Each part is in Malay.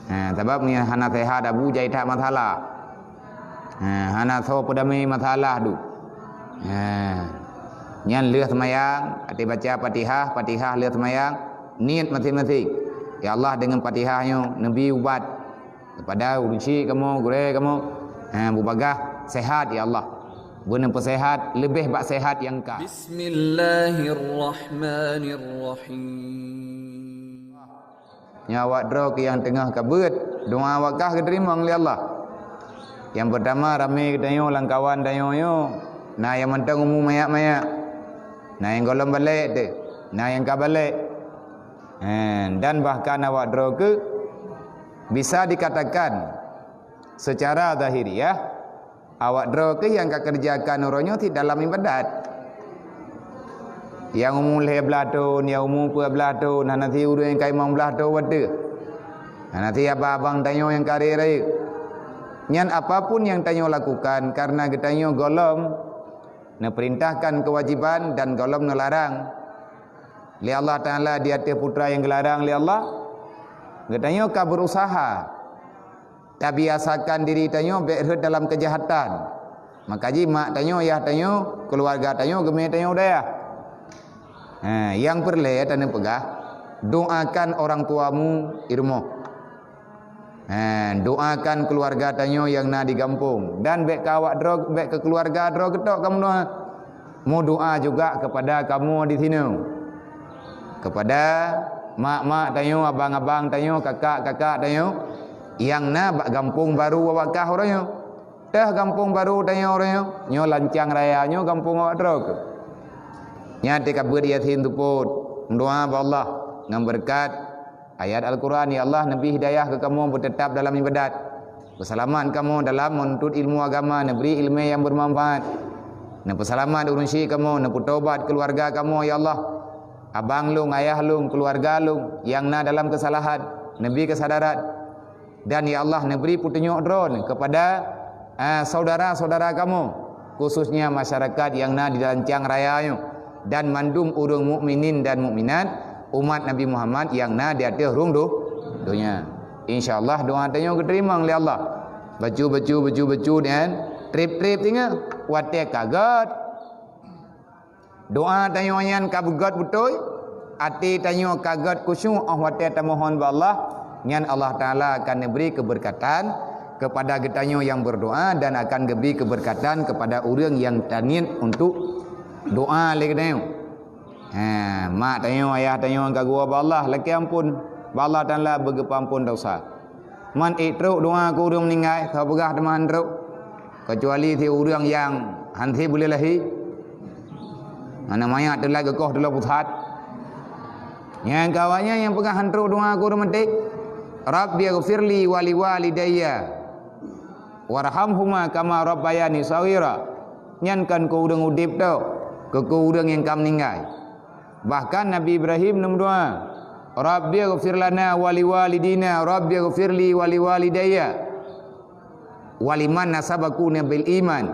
Sebabnya hana sehat abu jai tak masalah. Hana so pedami masalah du. Nyan leh semayang, ati baca Fatihah leh semayang, niat masing-masing. Ya Allah dengan Fatihahnya Nabi ubat kepada urusi kamu, gure kamu, bubagah sehat ya Allah. Benar sehat lebih bak sehat yang kah. Bismillahirrahmanirrahim. Nyawa drog yang tengah kabut, doa wakah keterima oleh Allah. Yang pertama ramai ketanyo langkawan tanyo yo. Nah yang mentang umum mayak-mayak. Nah yang golong balik tu. Nah yang ka balik. Dan bahkan awak drog ke bisa dikatakan secara zahiriah awak drog ke yang ka kerjakan orangnya tidak dalam ibadat. Yang umum leh belah tahun, yang umum pua belah tahun, nanti urang yang kai mang belah tahun wade. Nanti abang tanyo yang karir raya. Nyan apapun yang tanyo lakukan karena getanyo golom na perintahkan kewajiban dan golom melarang. Li Allah Taala di atas putra yang gelarang li Allah. Getanyo ka berusaha. Tabiasakan diri tanyo berhad dalam kejahatan. Maka ji mak tanyo, ayah tanyo, keluarga tanyo, gemeh tanyo daya. Yang perlu tanyo pegah, doakan orang tuamu irmo. Doakan keluarga tanyo yang na di kampung dan bek kawak drog, bek ke keluarga drog ketok kamu doa. Mau doa juga kepada kamu di sini. Kepada mak-mak tanyo, abang-abang tanyo, kakak-kakak tanyo yang na bak kampung baru awakah orangnya. Dah kampung baru tanyo orangnya, nyo lancang raya nyo kampung awak drog. Nyate kabut yasin tuput. Doa ba Allah ngam berkat ayat Al-Quran, ya Allah Nabi hidayah ke kamu bertetap dalam ibadat. Berselamat kamu dalam menuntut ilmu agama, beri ilmu yang bermanfaat. Berselamat urusi kamu, taubat keluarga kamu ya Allah. Abang lung, ayah lung, keluarga lung yang na dalam kesalahan, Nabi kesadaran. Dan ya Allah beri petunjuk drone kepada saudara-saudara kamu, khususnya masyarakat yang na di lancang rayanya dan mandum urung mukminin dan mukminat umat Nabi Muhammad yang na di atas rung dunia. InsyaAllah doa tanyo keterima oleh Allah. Baju dan trip tinggal watek kaget. Doa tanyo yang kabugat betul, ati tanyo kaget khusyuk watek tamohon ba Allah, ngan Allah Taala akan beri keberkatan kepada getanyo yang berdoa dan akan beri keberkatan kepada orang yang taniat untuk doa lagi tanyo. Mak tanyo, ayah tanyo ka gua ba Allah, laki ampun ba Allah Taala begepampun dosa. Man itruk doa ku urang meninggal, ka begah teman truk. Kecuali si urang yang hanti boleh lahi. Mana mayat telah gekoh telah pusat. Yang kawannya yang pegang hantruk doa ku urang mati. Rabbi ighfirli wa liwalidayya warhamhuma kama rabbayani saghira. Nyankan ku urang udip tu, ke ku urang yang kam meninggal. Bahkan Nabi Ibrahim berdoa, Rabbi ighfir lana wa liwalidina, Rabbi ighfirli wa liwalidayya wa liman nasabakuna bil iman.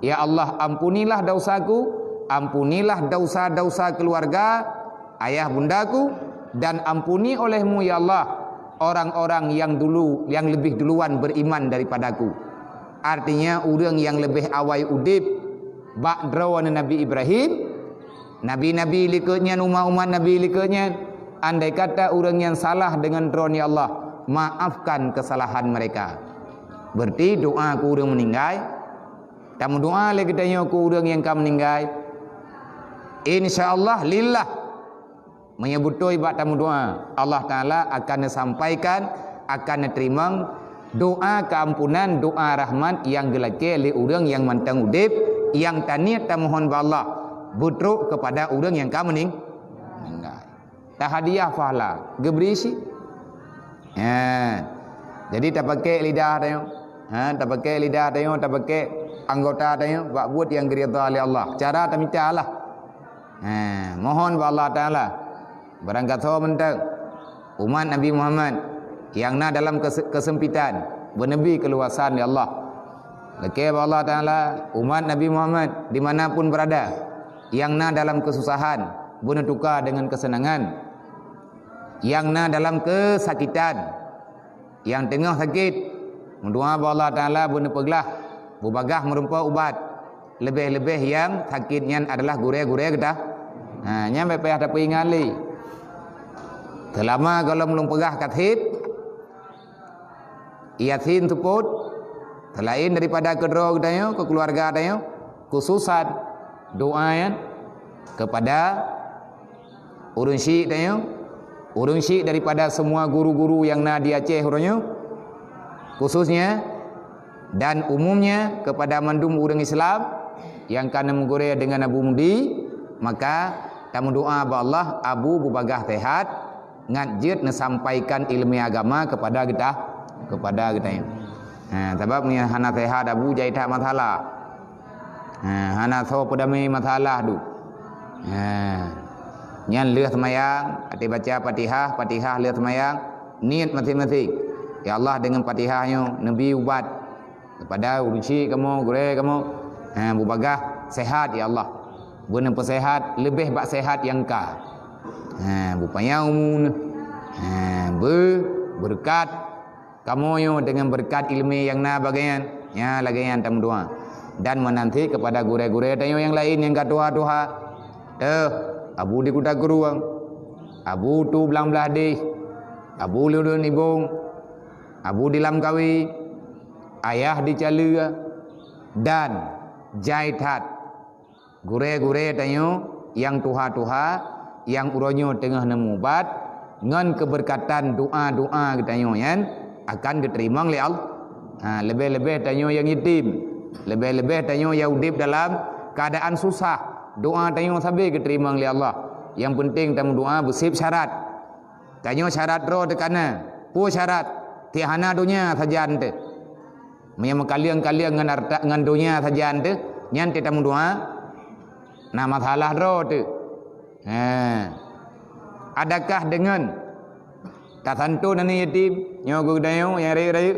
Ya Allah, ampunilah dosaku, ampunilah dosa-dosa keluarga ayah bundaku, dan ampuni olehmu ya Allah orang-orang yang dulu, yang lebih duluan beriman daripadaku. Artinya orang yang lebih awal udip ba'drawan Nabi Ibrahim, nabi-nabi likutnya, umat-umat nabi likutnya. Andai kata orang yang salah dengan drone ya Allah, maafkan kesalahan mereka. Berarti doa ku orang meninggal, tamu doa lagi tanya ku orang yang kam meninggal, InsyaAllah lillah menyebutoi bak tamu doa, Allah Ta'ala akan sampaikan, akan terima doa keampunan, doa rahmat yang gelake oleh orang yang mantang udip, yang taniat tamuhon ba Allah butruk kepada orang yang kam meninggal. Tak hadiah pahala gebrisi. Jadi tak pakai lidah tayo, tak pakai lidah tayo, tak pakai anggota tayo, buat buat yang diridha oleh Allah. Cara tak minta Allah. Mohon ba Allah Taala barangkat so mentang umat Nabi Muhammad yang na dalam kesempitan bernabi keluasan ya Allah. Lekeh ba Allah Taala umat Nabi Muhammad dimanapun berada yang na dalam kesusahan bertukar dengan kesenangan, yang na dalam kesakitan yang tengah sakit, mendoa Allah Taala buna peglah, bubagah merupa ubat. Lebih-lebih yang sakitnya adalah gure-gure kita. Nyampe payah tak ingali. Selama kalau belum pegah kathit, Yasin tuput, selain daripada kedua katanya, ke keluarga katanya, khususan doa ya, kepada urun syik katanya, urun syik daripada semua guru-guru yang nak di Aceh katanya, khususnya dan umumnya kepada mandum orang Islam yang kana menggore dengan Abu Mudi, maka tamu doa ba Allah Abu bubagah sehat ngajit sampaikan ilmu agama kepada kita ini. Sebab ni hana sehat Abu jai tak masalah. Hana so pedami masalah tu. Nyan leh semayang, ati baca Fatihah leh semayang, niat masing-masing. Ya Allah dengan Fatihahnya Nabi ubat kepada urusi kamu, gure kamu, bubagah sehat ya Allah. Benar sehat lebih bak sehat yang ka. Bupanya umun. Berkat kamu yo dengan berkat ilmu yang na bagian, ya lagian tamu doa. Dan menanti kepada gure-gure tayo yang lain yang katuha-tuha. Abu di kuda geruang. Abu tu belang-belah deh. Abu lulun ibung. Abu di lam kawi. Ayah di calua. Dan jaitat gure-gure tayo yang tuha-tuha yang uronyo tengah nemu bat ngan keberkatan doa-doa kita yan akan diterima oleh Allah. Lebih-lebih tanyo yang yatim, lebih-lebih tanyo yang udip dalam keadaan susah, doa tanyo sabi diterima oleh Allah. Yang penting tamu doa bersih syarat. Tanyo syarat ro dekana, pu syarat tihana dunia saja ante. Menyama kalian-kalian ngan dunia saja ante, nyan tamu doa nah masalah ro tu. Adakah dengan tak santu nani yatim nyogo dayo yang raya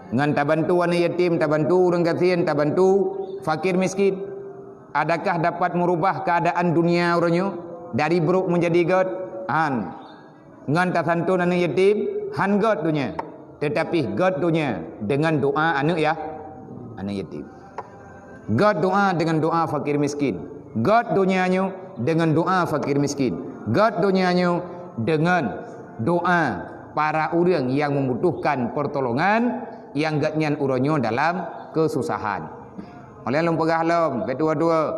ngan tak bantu anak yatim, tak bantu orang kasihan, tak bantu fakir miskin, adakah dapat merubah keadaan dunia orangnya dari buruk menjadi god? Ngan tak santu nani yatim han god dunia, tetapi god dunia dengan doa anak yatim, god doa dengan doa fakir miskin, god dunianya dengan doa fakir miskin, god dunianya dengan doa para orang yang membutuhkan pertolongan yang gatnyan uronyo dalam kesusahan. Oleh lom pegah lom betua-dua.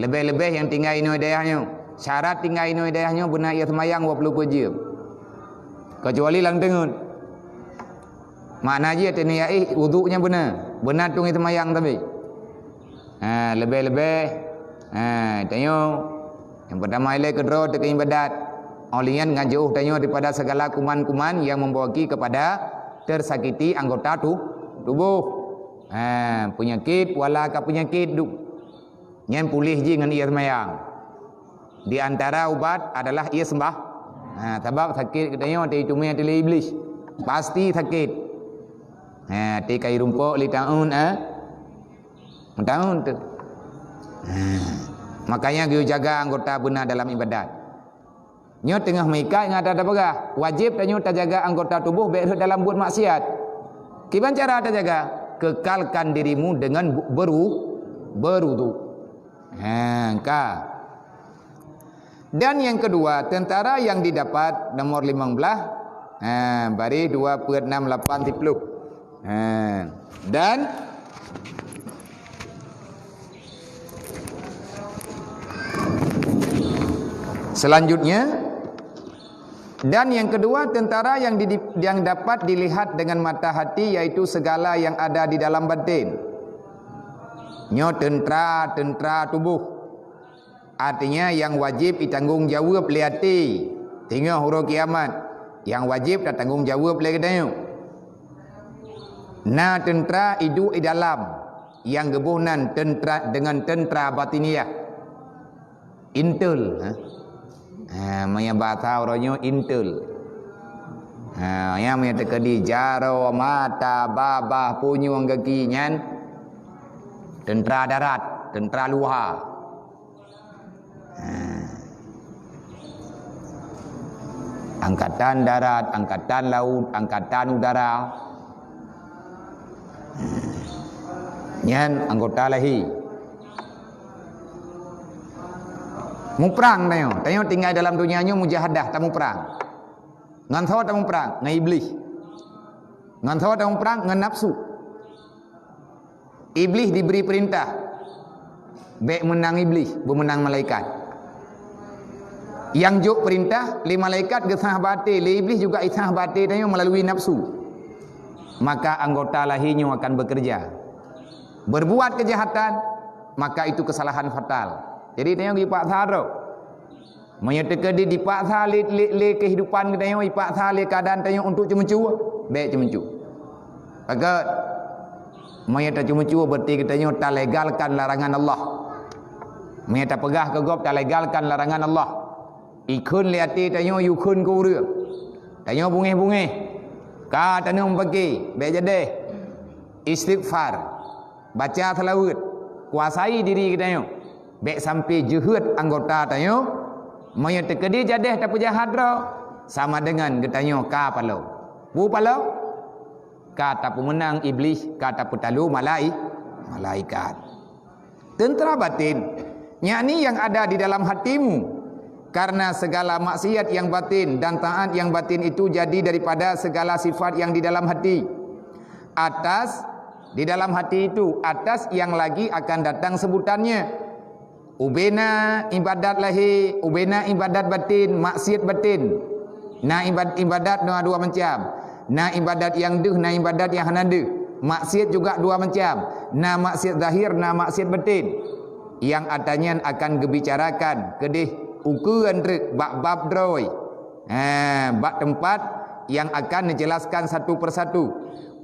Lebih-lebih yang tinggal ino hidayahnya. Syarat tinggal ino hidayahnya benar ia semayang 20 jam. Kecuali lang tengun. Makna je tanya wuduknya benar. Benar tung semayang tapi. Lebih-lebih tanya yang pertama ile kedro tekan ibadat. Olian ngajauh tanya daripada segala kuman-kuman yang membawaki kepada tersakiti anggota tubuh. Penyakit wala ka penyakit du. Nyen pulih je dengan ia semayang. Di antara ubat adalah ia sembah. Sebab sakit katanya ti cuma ti iblis. Pasti sakit. Ti kai rumpuk li taun tahun tu. Makanya kita jaga anggota benar dalam ibadat. Nyo tengah mereka yang ada pegah. Wajib tanyo ta jaga anggota tubuh baik dalam buat maksiat. Kiban cara ta jaga? Kekalkan dirimu dengan berwudu. Dan yang kedua, tentara yang didapat nomor 15 bari 2.68 dan selanjutnya. Dan yang kedua, tentara yang dapat dilihat dengan mata hati, yaitu segala yang ada di dalam batin. Nyo tentara tubuh. Artinya yang wajib ditanggung jawab oleh hati. Tengok huruf kiamat. Yang wajib ditanggung jawab oleh katanya. Nah tentara hidup di dalam. Yang gebunan tentara dengan tentara batiniah. Intel. Maya bahasa orangnya intel. Yang menyatakan di jaro mata babah punyung kaki nyan tentera darat, tentera luar. Angkatan darat, angkatan laut, angkatan udara. Nyan anggota lahi. Mu perang tengok tinggal dalam dunianya mujahadah tamu perang. Ngan thaw tamu perang ngan iblis. Ngan thaw tamu perang ngan nafsu. Iblis diberi perintah baik menang iblis, bermenang malaikat. Yang juk perintah li malaikat gesah batin, li iblis juga isah batin tanya melalui nafsu. Maka anggota lahirnya akan bekerja. Berbuat kejahatan, maka itu kesalahan fatal. Jadi tanya dipaksa tu. Menyatakan dia dipaksa li kehidupan kita tanya dipaksa li keadaan tanya untuk cemencu, baik cemencu. Maka menyata cemencu berarti kita tanya tak legalkan larangan Allah. Menyata pegah ke gop tak legalkan larangan Allah. Ikun liati tanya yukun ku ria. Tanya bungih-bungih. Ka tanya membagi, baik jadi. Istighfar. Baca selawat. Kuasai diri kita tanya. Baik sampai juhud anggota tanya. Menyata dia jadi tak jahat dah. Sama dengan kita tanya ka palau. Bu palau. Kata pemenang iblis, kata petalu malaikat. Tentera batin. Yakni yang ada di dalam hatimu. Karena segala maksiat yang batin dan taat yang batin itu jadi daripada segala sifat yang di dalam hati. Atas di dalam hati itu, atas yang lagi akan datang sebutannya. Ubena ibadat lahir, ubena ibadat batin, maksiat batin. Nah ibadat dua macam. Nah ibadat yang deh, nah ibadat yang hanade. Maksiat juga dua macam. Nah maksiat zahir, nah maksiat batin. Yang adanya akan gebicarakan kedih ukuran bab droi. Bab tempat yang akan dijelaskan satu persatu.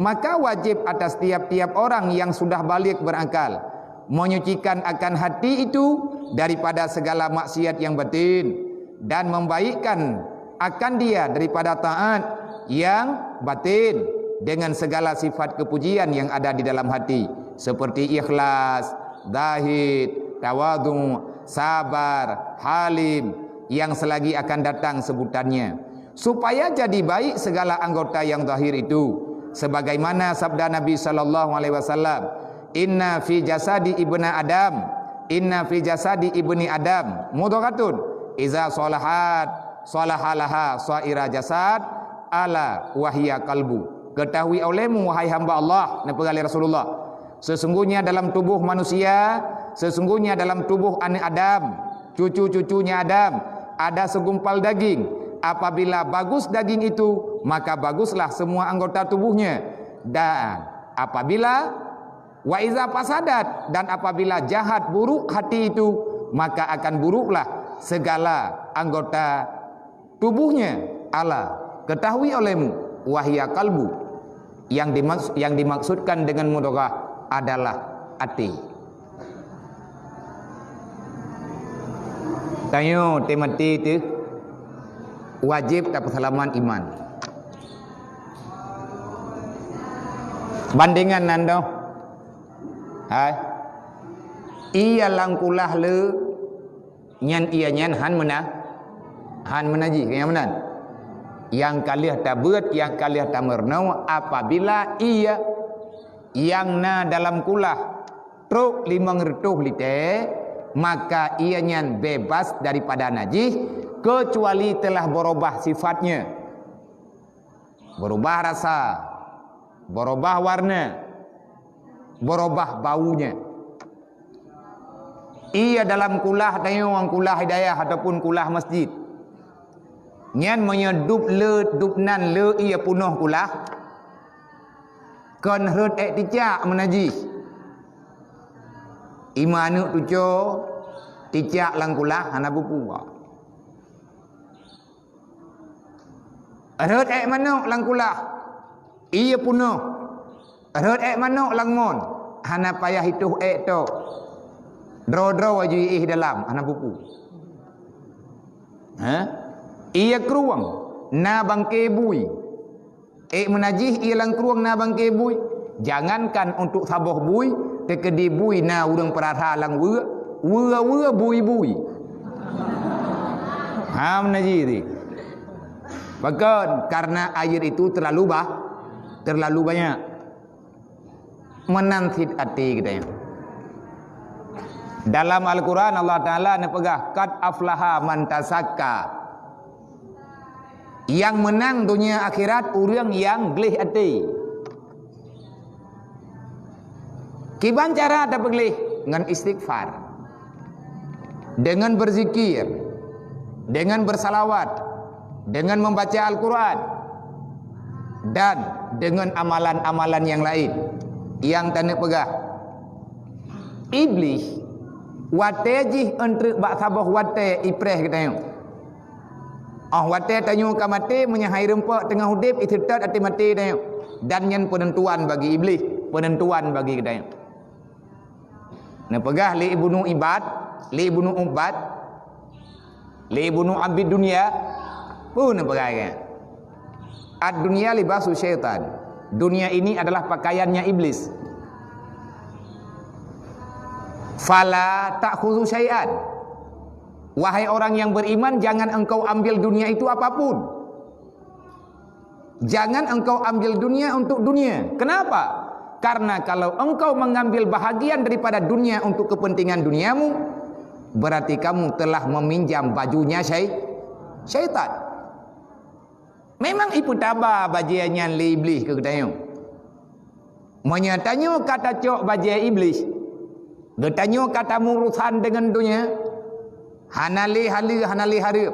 Maka wajib atas tiap-tiap orang yang sudah balik berakal menyucikan akan hati itu daripada segala maksiat yang batin dan membaikkan akan dia daripada taat yang batin dengan segala sifat kepujian yang ada di dalam hati seperti ikhlas, zahid, tawadhu, sabar, halim yang selagi akan datang sebutannya supaya jadi baik segala anggota yang zahir itu sebagaimana sabda Nabi sallallahu alaihi wasallam, inna fi jasadi ibni adam, inna fi jasadi ibni adam mudghatun iza salahat salahalaha saira jasad ala wahia kalbu. Ketahui olehmu wahai hamba Allah, Nabi Rasulullah, sesungguhnya dalam tubuh manusia, sesungguhnya dalam tubuh anak Adam, cucu-cucunya Adam, ada segumpal daging. Apabila bagus daging itu, maka baguslah semua anggota tubuhnya. Dan apabila wa iza fasadat, dan apabila jahat buruk hati itu, maka akan buruklah segala anggota tubuhnya. Ala, ketahui olehmu wahia kalbu, yang dimaksudkan dengan mudghah adalah hati. Tanya temati itu wajib tak persalaman iman. Bandingan nando. Hai. Ia langkulah le nyan ia nyan han menang. Han menaji yang menan. Yang kaliah tabut, yang kaliah tamernau apabila ia yang na dalam kulah truk 500 liter, maka ia nyan bebas daripada najis kecuali telah berubah sifatnya, berubah rasa, berubah warna, berubah baunya. Ia dalam kulah tayung kulah hidayah ataupun kulah masjid. Nyan menyedup le dupnan le ia punuh kulah. Kon herd tikak menajis. Imanu tujo tikak lang kulah hana bupu. Herd manuk lang kulah. Ia punuh. Herd manuk lang mon. Hana payah itu to. Dro-dro waju dalam hana bupu. Ia keruang na bangke bui. Menajih ia lang keruang na bangke bui. Jangankan untuk saboh bui, tekedi bui na urang perasa lang wua bui. Menajih ni. Bahkan karena air itu terlalu banyak menansit hati kita. Dalam Al-Quran Allah Ta'ala nepegah qad aflaha man tasakka. Yang menang dunia akhirat orang yang gelih hati. Kiban cara ada beglih dengan istighfar, dengan berzikir, dengan bersalawat, dengan membaca Al-Quran, dan dengan amalan-amalan yang lain yang tanah pegah. Iblis watejih entre bak sabah wate ipreh kita yang wate tanyo ka mati menyahai rempak tengah hudip ititat ati mati kita yang dan yang penentuan bagi iblis, penentuan bagi kita yang na pegah li ibnu ibad, li ibnu ubad, li ibnu abid dunia pun na pegah kan. Ad dunia libasu syaitan. Dunia ini adalah pakaiannya iblis. Fala ta'khudhu syai'an. Wahai orang yang beriman, jangan engkau ambil dunia itu apapun. Jangan engkau ambil dunia untuk dunia. Kenapa? Karena kalau engkau mengambil bahagian daripada dunia untuk kepentingan duniamu, berarti kamu telah meminjam bajunya syaitan. Memang ipu tabah bajiannya li iblis ke ketanya. Menyatanya kata cok bajia iblis. Bertanya kata urusan dengan dunia, hanali harip.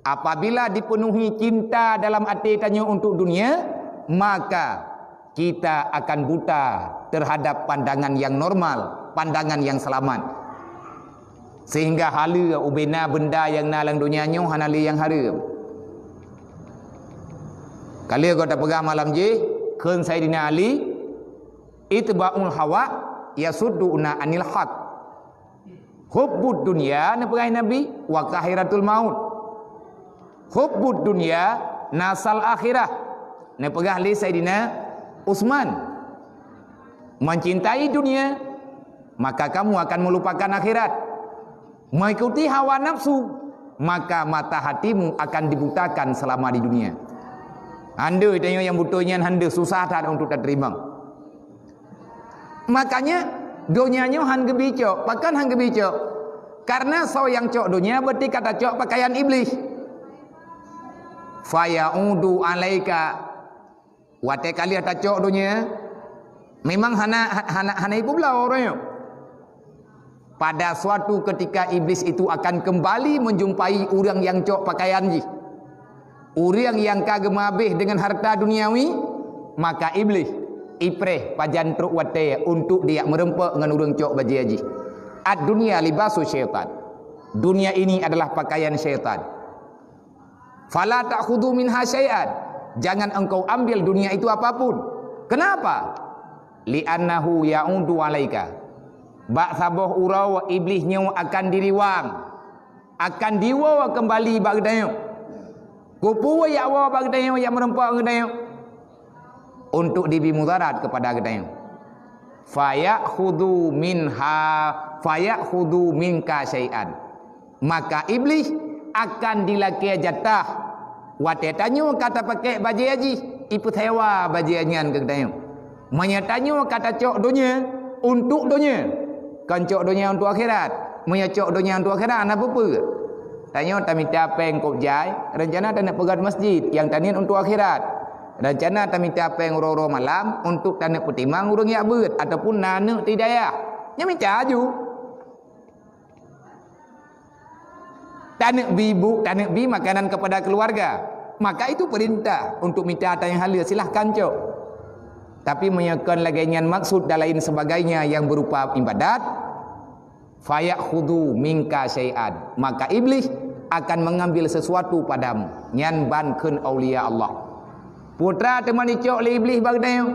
Apabila dipenuhi cinta dalam hati tanya untuk dunia, maka kita akan buta terhadap pandangan yang normal, pandangan yang selamat. Sehingga hala ubena benda yang nalang dunianya hanali yang harip. Kali kau tak pegang malam je, kun Sayyidina Ali itba'ul hawa yasudduna anil haq. Hubbud dunya nabi Nabi wa kahiratul maut. Hubbud dunya nasal akhirah. Napegah li Sayyidina Utsman. Mencintai dunia maka kamu akan melupakan akhirat. Mengikuti hawa nafsu maka mata hatimu akan dibutakan selama di dunia. Anda tanya yang butanya anda susah tak untuk terima. Makanya dunianya han gebicok, pakan han gebicok. Karena so yang cok dunia berarti kata cok pakaian iblis. Fa yaudu alaika. Wate kali kata cok dunia. Memang hana ibu belah orangnya. Pada suatu ketika iblis itu akan kembali menjumpai orang yang cok pakaian ji. Orang yang kagem habis dengan harta duniawi, maka iblis ipreh pajan truk wate untuk dia merempak dengan urang cok baji haji. Ad dunia libasu syaitan. Dunia ini adalah pakaian syaitan. Fala ta'khudhu minha syai'an. Jangan engkau ambil dunia itu apapun. Kenapa? Li'annahu ya'udu alaika. Bak sabah urau iblisnya akan diriwang. Akan dibawa kembali bagdayo. Kupu ya wa bagdayo yang merempak bagdayo. Untuk dibi mudarat kepada gedanya. Fayakhudhu minka syai'an. Maka iblis akan dilaki jatah. Wate tanyo kata pakai baju haji, ipu sewa baju hajian ke gedanya. Menyatanyo kata cok dunia untuk dunia. Kan cok dunia untuk akhirat. Menyacok dunia untuk akhirat apa apa? Tanya tak minta peng kop jai, rencana tak nak pegat masjid yang tanian untuk akhirat. Rencana tak minta peng roro malam untuk tak nak petimang urang yak beut ataupun nana tidaya. Nya minta aju. Tak nak bibu, tak nak bi makanan kepada keluarga. Maka itu perintah untuk minta tanya halal silahkan cok. Tapi menyakan lagi maksud dan lain sebagainya yang berupa ibadat. Fayakhudhu minka syai'an. Maka iblis akan mengambil sesuatu padamu. Nyan bankeun aulia Allah. Putra teman icok li iblis bagdayo.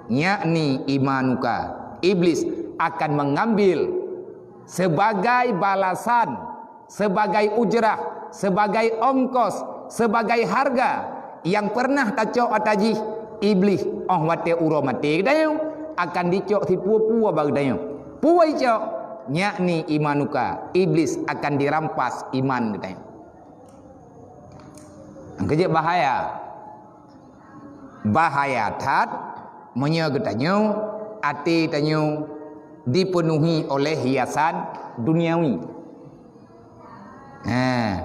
Yakni imanuka. Iblis akan mengambil sebagai balasan, sebagai ujrah, sebagai ongkos, sebagai harga yang pernah tacok ataji iblis wate uro mati dayo akan dicok si pua-pua bagdayo. Pua icok yakni imanuka. Iblis akan dirampas iman kita. Kerja bahaya. Bahaya tat menyegetanyo ati tanyo dipenuhi oleh hiasan duniawi.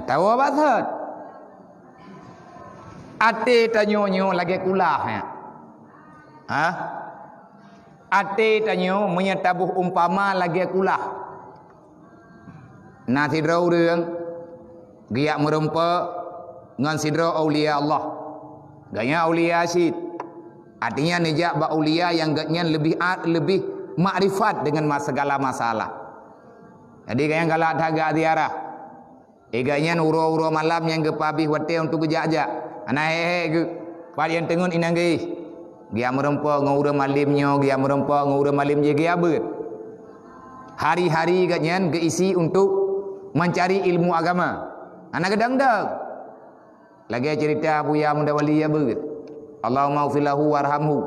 Tahu apa tat? Ati tanyo lagi kulah ya. Ati tanyo menyetabuh umpama lagi kulah. Nah sidra urang giak merempa ngan sidra aulia Allah. Gaya aulia syid. Artinya nejak ba aulia yang gaknya lebih makrifat dengan segala masalah. Jadi gaya galak daga ziarah. Gaya uro-uro malam yang gepabi wate untuk gejak-jak. Ana ge pad yang tengun inang ge. Dia merempa ngura malimnya, dia merempa ngura malim je dia ber. Hari-hari gaknya geisi untuk mencari ilmu agama. Anak gedang-dang. Lagi cerita Abuya Muda Wali ya ber. Allahumma ufilahu warhamhu.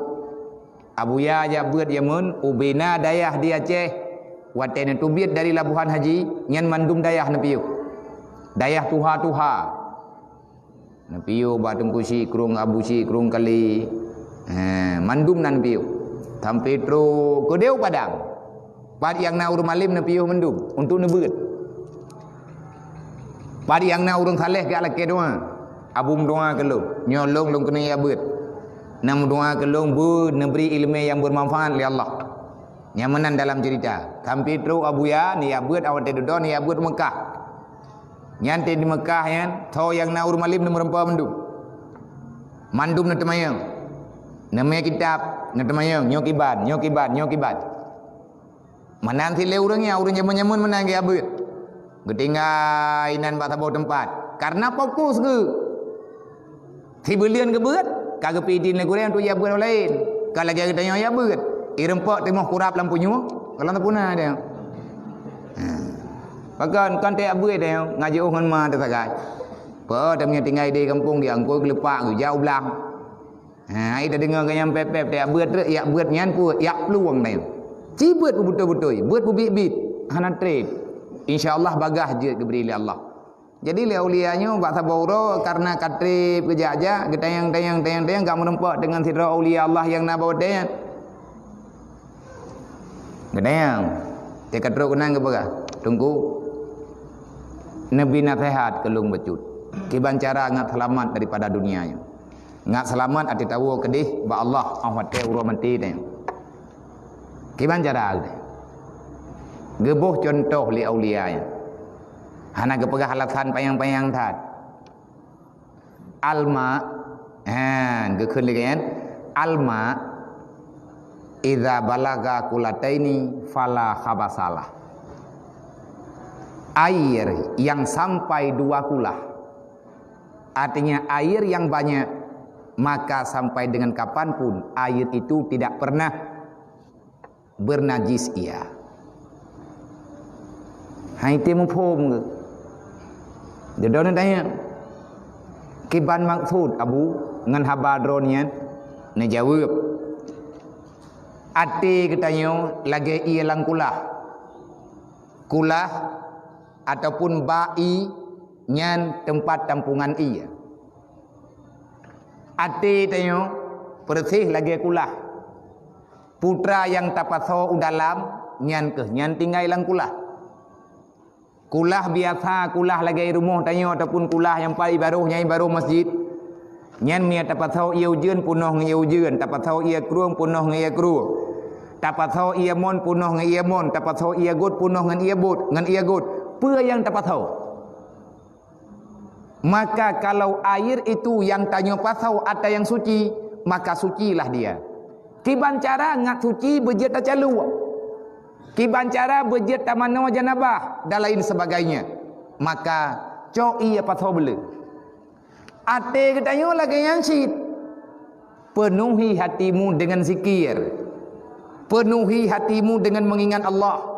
Abuya aja ber ya mun ubina dayah di Aceh. Waten tubit dari Labuhan Haji nyan mandum dayah nepiu. Dayah tuha-tuha. Nepiu batung kusi krung abusi krung kali. Mandum nan piu. Sampai tru kedeu padang. Pad yang na urang malim nepiu mandum untuk nebeut. Pad yang na urang saleh ke alake doa. Abum doa kelung. Nyolong long kena ya beut. Nam doa kelung bu neberi ilmu yang bermanfaat li Allah. Nyamanan dalam cerita. Sampai tru abuya ni ya beut awat dedo ni ya beut Mekah. Nyante di Mekah yan, tho yang na urang malim nemrempa mandum. Mandum na temayang. Nama kitab na temayang nyokiban. Manan si le urangnya urang nyamun menang ya beut. Getinggai nan ba tabo tempat. Karena fokus ke. Si belian ke beut, kagak pidin le kurang tu ya beut lain. Kalau lagi tanya ya beut, irempak temo kurap lampu nyu, kalau tak punah dia. Bahkan kan tak beut dia ngaji ohon ma tak sagai. Pa dia tinggal di kampung dia angkoi kelepak ke jauh belang. Ida dengar yang pep-pep tak beut ya beut nyan pu ya peluang dia. Ci beut betul-betul, beut bibit hana trade. InsyaAllah bagah je diberi oleh Allah. Jadi aulianya bak saboro karena katrib kejaja getayang-tayang gak merempak dengan sidra aulia Allah yang nabawa dia. Getayang. Dia katruk kenang ke baga. Tunggu. Nabi nasihat kelung becut. Kiban cara ngat selamat daripada dunianya. Ngat selamat ati tahu kedih ba Allah awate uro mati dia. Kiban cara gebuh contoh li aulianya. Hana kepegah alasan payang-payang tat. Alma gekun lagi kan. Alma idza balaga kulataini fala khabasalah. Air yang sampai 2 kulah. Artinya air yang banyak, maka sampai dengan kapanpun air itu tidak pernah bernajis ia. Hai temu pom ke. Dia nak tanya. Kiban maksud Abu ngan habadronnya ne jawab. Ati katanya lagi ia lang kulah. Kulah ataupun ba'i nyan tempat tampungan ia. Ati tanya bersih lagi kulah. Putra yang tapaso udalam nyan tinggal lang kulah. Kulah biasa, kulah lagi rumah tanya ataupun kulah yang paling baru nyai baru masjid. Nyan mia tapat thau ia ujian punoh ngai ujian, tapat thau ia kruang punoh ngai kruang. Tapat thau ia mon punoh ngai ia mon, tapat thau ia gut punoh ngan ia gut. Pua yang tapat thau. Maka kalau air itu yang tanya pasau ada yang suci, maka sucilah dia. Kiban cara ngat suci berjeta calu. Kiban cara berjet tamano janabah dan lain sebagainya. Maka cok ia pasau bela. Ate katanya lagi yang syid. Penuhi hatimu dengan zikir. Penuhi hatimu dengan mengingat Allah.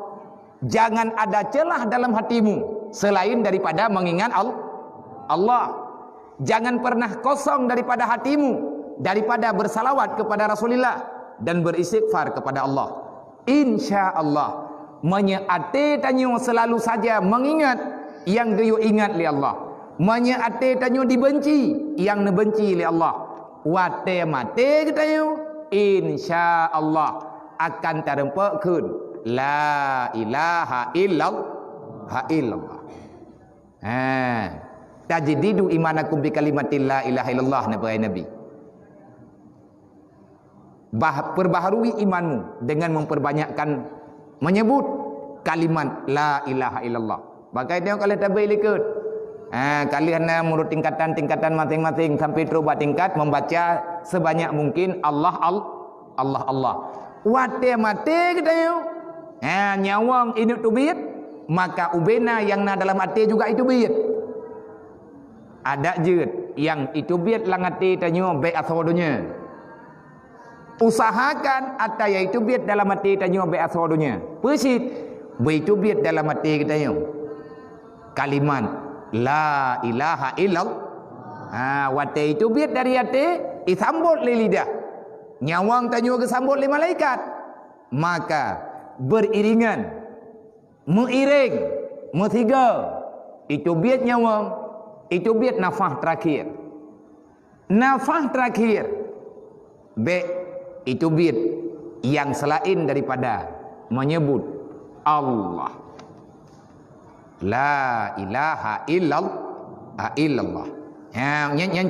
Jangan ada celah dalam hatimu selain daripada mengingat Allah. Jangan pernah kosong daripada hatimu daripada bersalawat kepada Rasulullah dan beristighfar kepada Allah. InsyaAllah menyeate tanya selalu saja mengingat yang dia ingat li Allah. Manya ate tanyo dibenci, yang nebenci oleh Allah. Wate mate tanyo insya-Allah akan terempekeun la ilaha illallah. Tajdidu imanakum bi kalimatil la ilaha illallah Nabi. Perbaharui imanmu dengan memperbanyakkan menyebut kalimat la ilaha illallah. Bagai tengok kalau tabai likut. Kalian menurut tingkatan masing-masing sampai terubah tingkat membaca sebanyak mungkin Allah. Wate mate katanya. Nyawang ini tubit, maka ubena yang na dalam hati juga itu bit. Ada jut yang itu bit lang hati tanyo be asodonya. Usahakan atau yaitu biat dalam hati tanyo be asodonya. Persit be itu biat dalam hati katanya. Kalimat la ilaha illallah. Wate itu biat dari hati disambut li lidah. Nyawang tanyo kesambut li malaikat. Maka beriringan mengiring metiga itu biat nyawang, itu biat nafah terakhir. Nafah terakhir be itu biat yang selain daripada menyebut Allah. La ilaha illallah. Yang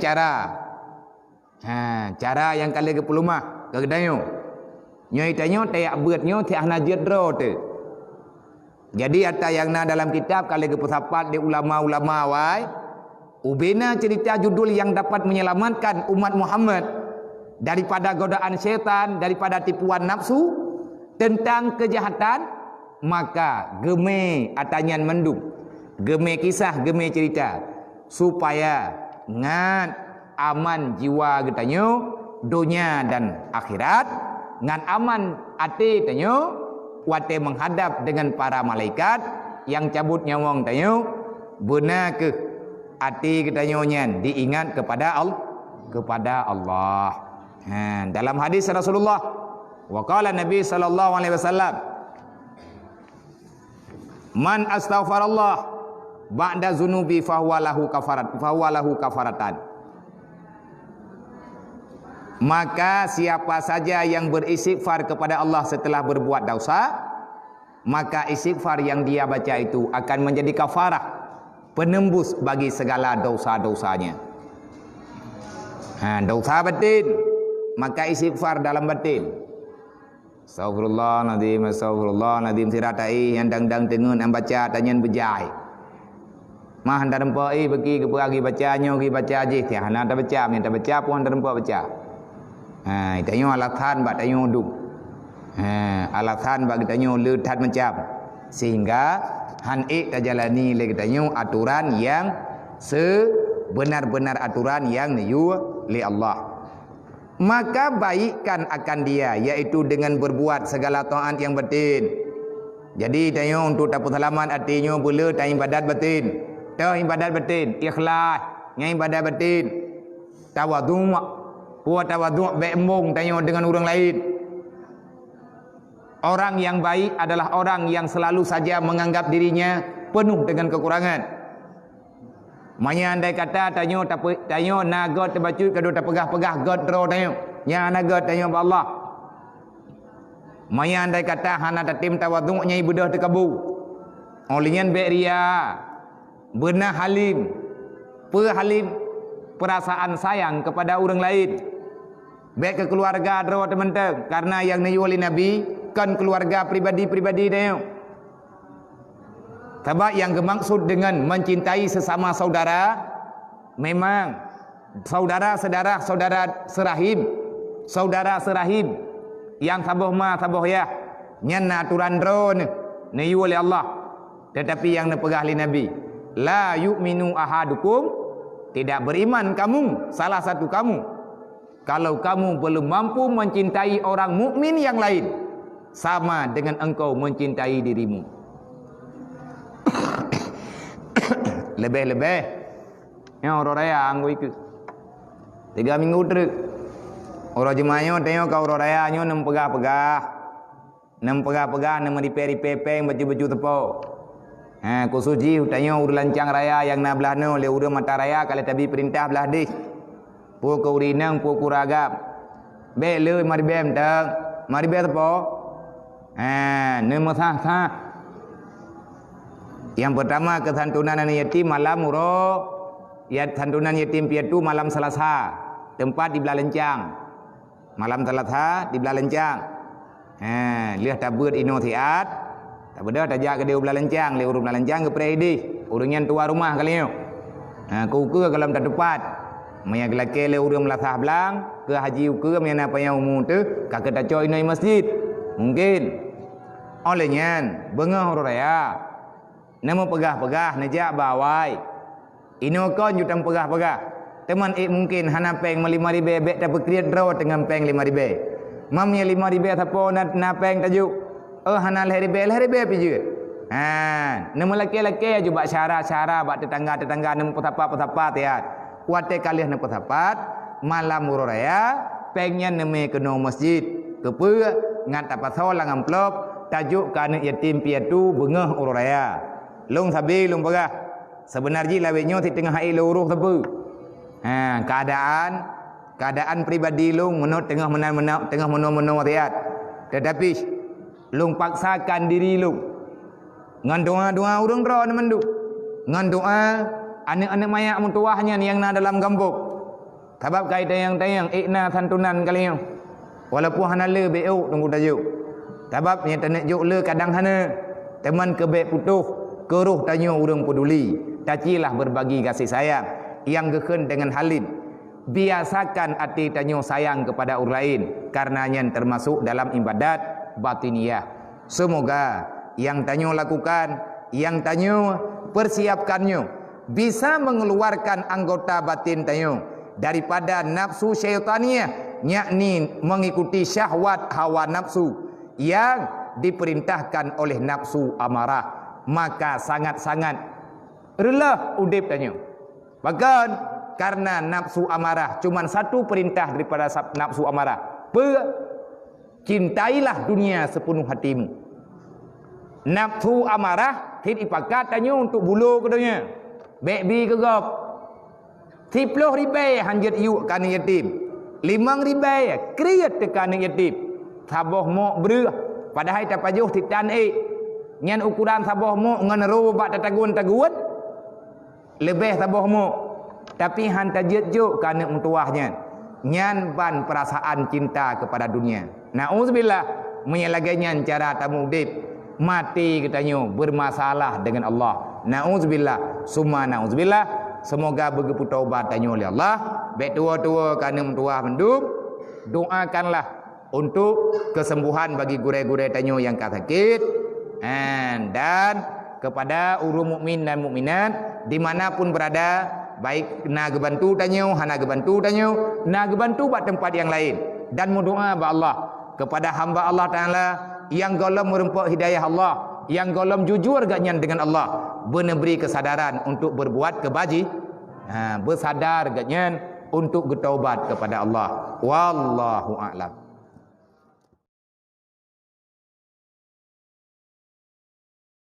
cara yang kali ke pelumah ke gedayo. Nyoi tanyo tayak beutnyo ti ahna jedro tu. Jadi ada yang na dalam kitab kali ke pesapat di ulama-ulama wai ubena cerita judul yang dapat menyelamatkan umat Muhammad daripada godaan syaitan, daripada tipuan nafsu tentang kejahatan, maka geme atanyan mendung, geme kisah, geme cerita supaya ngan aman jiwa getanyo dunia dan akhirat, ngan aman ate tanyo wate menghadap dengan para malaikat yang cabut nyawang tanyo benar ke ate getanyo nyan diingat kepada Allah. Dalam hadis Rasulullah waqala Nabi sallallahu alaihi wasallam man astaghfarallah ba'da zunubi fahuwa lahu kafaratan. Maka siapa saja yang beristighfar kepada Allah setelah berbuat dosa, maka istighfar yang dia baca itu akan menjadi kafarah, penembus bagi segala dosa-dosanya. Dosa batin, maka istighfar dalam batin. Astagfirullahaladzim siratai yang dang-dang tengun yang baca tanyan bejai. Mah anda rempak bagi ke peragi bacanya ki baca je tiah anda baca minta baca pun anda rempak baca. Tanyo alasan bak tanyo duk. Alasan bak tanyo letat macam sehingga han tajalani le tanyo aturan yang sebenar-benar aturan yang niyu li Allah. Maka baikkan akan dia, yaitu dengan berbuat segala taat yang batin. Jadi tanyo untuk dapat selamat artinya boleh tanya ibadat batin. Tahu ibadat batin, ikhlas, ngai ibadat batin. Tawadhu, buat tawadhu beembong tanyo dengan orang lain. Orang yang baik adalah orang yang selalu saja menganggap dirinya penuh dengan kekurangan. Manya andai kata tanyo naga terbacut kado tak pegah-pegah god draw tanyo. Nya naga tanyo ba Allah. Manya andai kata hana tatim tawadhu nya ibadah tekabu. Olinyan be ria. Benar halim. Halim perasaan sayang kepada orang lain. Baik ke keluarga draw teman-teman karena yang niwali Nabi kan keluarga pribadi-pribadi tanyo. Sebab yang dimaksud dengan mencintai sesama saudara memang saudara serahim yang sabuh ya nyan aturan drone ni oleh Allah. Tetapi yang dipegah oleh Nabi, la yu'minu ahadukum, tidak beriman kamu, salah satu kamu, kalau kamu belum mampu mencintai orang mukmin yang lain sama dengan engkau mencintai dirimu. Lebih-lebih yang orang raya anggo itu 3 minggu terus orang jemaahnya tengok kau orang raya nyo nem pegah-pegah nem meriperi pepeng baju-baju tepo Ku suji tanya ur lancang raya yang na belah no le ur mata raya kalau tabi perintah belah di. Pu ku rinang pu ku ragap. Be le mari bem tang. Mari be apa? Ne mesah. Yang pertama kesantunan yatim malam uro. Ya santunan yatim piatu malam Selasa. Tempat di belah lencang. Malam Selasa di belah lencang. Lihat tabut ino tiat. Tak benda tajak ke dia belah lencang, le urut belah lencang ke predi. Urunyan tua rumah kali ni. Ku kalau tak tepat. Maya gelake le urut melasah belang, ke haji ke maya apa yang umum tu, kakak tak coy inai masjid. Mungkin. Olehnya bengah huru raya. Nama pegah-pegah najak bawai. Ino kon jutam pegah-pegah. Teman mungkin hana peng 5.000 bebek tak berkreat draw dengan peng 5.000. Mamnya 5.000 siapa nak peng tajuk. Hana lehribe pije. Nama laki-laki aja buat syara buat tetangga nama petapa tiat. Kuate kalian nama petapat malam murah raya pengnya nama kena masjid. Kepa ngat apa solang amplop tajuk kana yatim piatu bengah urah raya. Long sabi long pegah. Sebenarnya lawetnya di tengah air luruh tepu. Keadaan pribadi long menut tengah menau tiat. Tetapi lung paksakan diri lung ngan doa urang ro nemen du ngan doa anak-anak mayak mutuahnya yang na dalam kampung sebab kaitan yang tayang ikna santunan kalian walaupun hana le beu tunggu tajuk sebab nya tanek juk le kadang hana teman kebek putuh keruh tanyo urang peduli tacilah berbagi kasih sayang yang geken dengan halim biasakan hati tanyo sayang kepada orang lain karenanya termasuk dalam ibadat batiniyah. Semoga yang tanyo lakukan, yang tanyo persiapkannya bisa mengeluarkan anggota batin tanyo daripada nafsu syaitaniyah, yakni mengikuti syahwat hawa nafsu yang diperintahkan oleh nafsu amarah. Maka sangat-sangat relah udip tanyo. Bahkan karena nafsu amarah cuma satu perintah daripada nafsu amarah. Cintailah dunia sepenuh hatimu. Nafsu amarah hit ipakat tanya untuk bulu kedanya. Baby ke gop. 10 ribai hanjat yuk kana yatim. 5 ribai kriat kana yatim. Saboh mok berah. Padahal tak pajuh titan nyan ukuran saboh mok ngan robak tagun-tagun. Lebih saboh mok. Tapi hantar jet-juk kana mentuahnya. Nyan ban perasaan cinta kepada dunia. Na'udzubillah menyalahkannya cara tamu udip mati katanya bermasalah dengan Allah. Na'udzubillah summa na'udzubillah. Semoga begitu taubat tanya oleh Allah. Baik tua-tua kana mentuah menduk doakanlah untuk kesembuhan bagi gure-gure tanya yang sakit dan kepada urus mukmin dan mukminat dimanapun berada, baik na gebantu tanyo hana gebantu tanyo na gebantu buat tempat yang lain dan berdoa ba Allah kepada hamba Allah Taala yang golom merempak hidayah Allah, yang golom jujur gaknya dengan Allah, beri kesadaran untuk berbuat bersadar gaknya untuk bertaubat kepada Allah. Wallahu a'lam.